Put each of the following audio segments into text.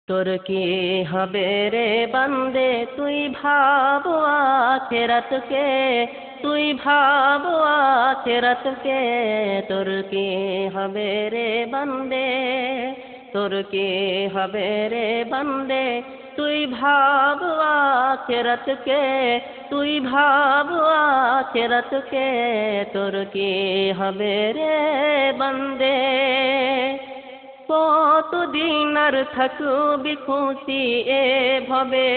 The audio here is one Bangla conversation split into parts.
তোর কি হবে রে বান্দে তুই ভাব আখিরাতকে, তুই ভাব আখিরাতকে। তোর কি হবে রে বান্দে, তোর কি হবে রে বান্দে তুই ভাব আখিরাতকে, তুই ভাব আখিরাতকে। তোর কি হবে রে বান্দে, কতদিন আর থাকবি খুশি এভাবে,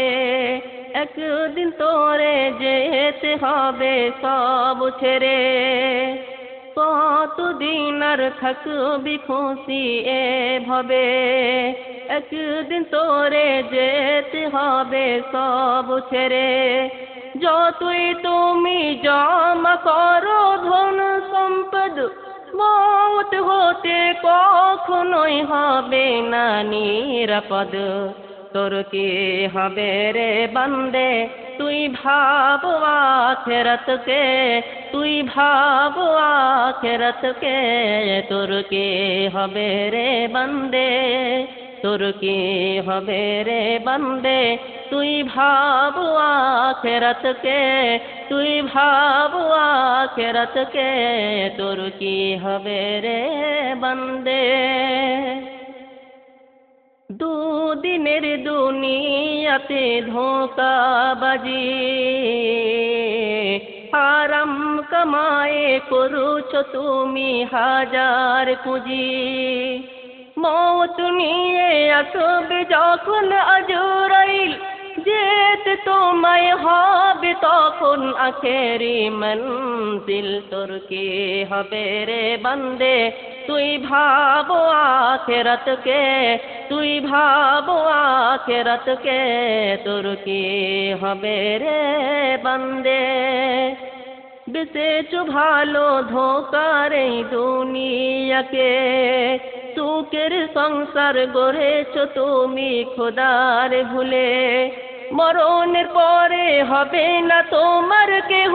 একদিন তোরে যেতে হবে সব ছেড়ে। কতদিন আর থাকবি খুশি এভাবে, একদিন তোরে যেতে হবে সব ছেড়ে। যতই তুমি জমা করো ধন সম্পদ, মওত হতে কখনোই হবে না নিরাপদ। তোর কি হবে রে বান্দে তুই ভাব আখিরাতকে, তুই ভাব আখিরাতকে। তোর কি হবে রে বান্দে, তোর কি হবে রে বান্দে তুই ভাব আখিরাতকে, তুই ভাব আখিরাতকে। তোর কি হবে রে বান্দে, দুদিনের দুনিয়াতে ধোঁকাবাজি, হারাম কামায়ে করুছ তুমি হাজার পুঁজি। মওত নিয়ে আসবে যখন আজরাইল, যেতে তোমায় হবে তখন আখেরি মঞ্জিল। তোর কি হবে রে বান্দে তুই ভাব আখিরাতকে, তুই ভাব আখিরাতকে। তোর কি হবে রে বান্দে, বেঁচেছ ভালো ধোঁকার এই দুনিয়াকে, সুখের সংসার গড়েছ তুমি খোদার ভুলে। মরণের পরে হবে না তোমার কেহ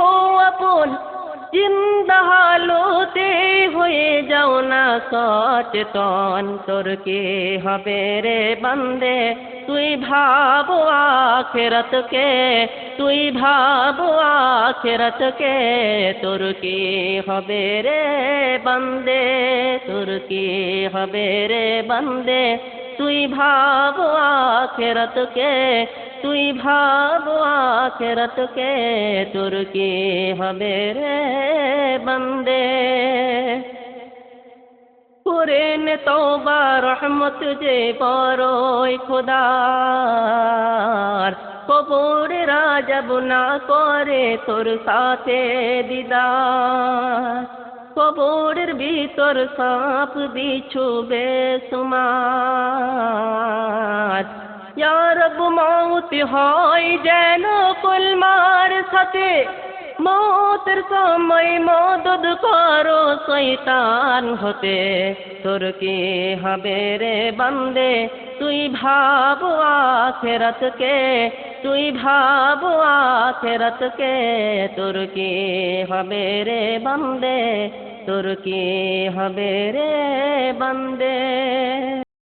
আপন, জিন্দা হালতে হয়ে যাও না সচেতন। তোর কি হবে রে বান্দে তুই ভাব আখিরাতকে, তুই ভাব আখিরাতকে। তোর কি হবে রে বান্দে, তোর কি হবে রে বান্দে তুই ভাব আখিরাতকে, তুই ভাব আখিরাতকে। তোর কি হবে রে বান্দে, করে নে তওবা রহমত যে বড়ই খোদার, কবরে রাজব না করে তোর সাথে দিদার। কবরের ভিতর সাপ বিছু বেসুমার, ইয়া রব মওত হয় যেন কলমার সাথে। মওতের সময় মদদ করো শয়তান হতে। তোর কি হবে রে বান্দে তুই ভাব আখিরাতকে, তুই ভাব আখিরাতকে। তোর কি হবে রে বান্দে, তোর কি হবে রে বান্দে।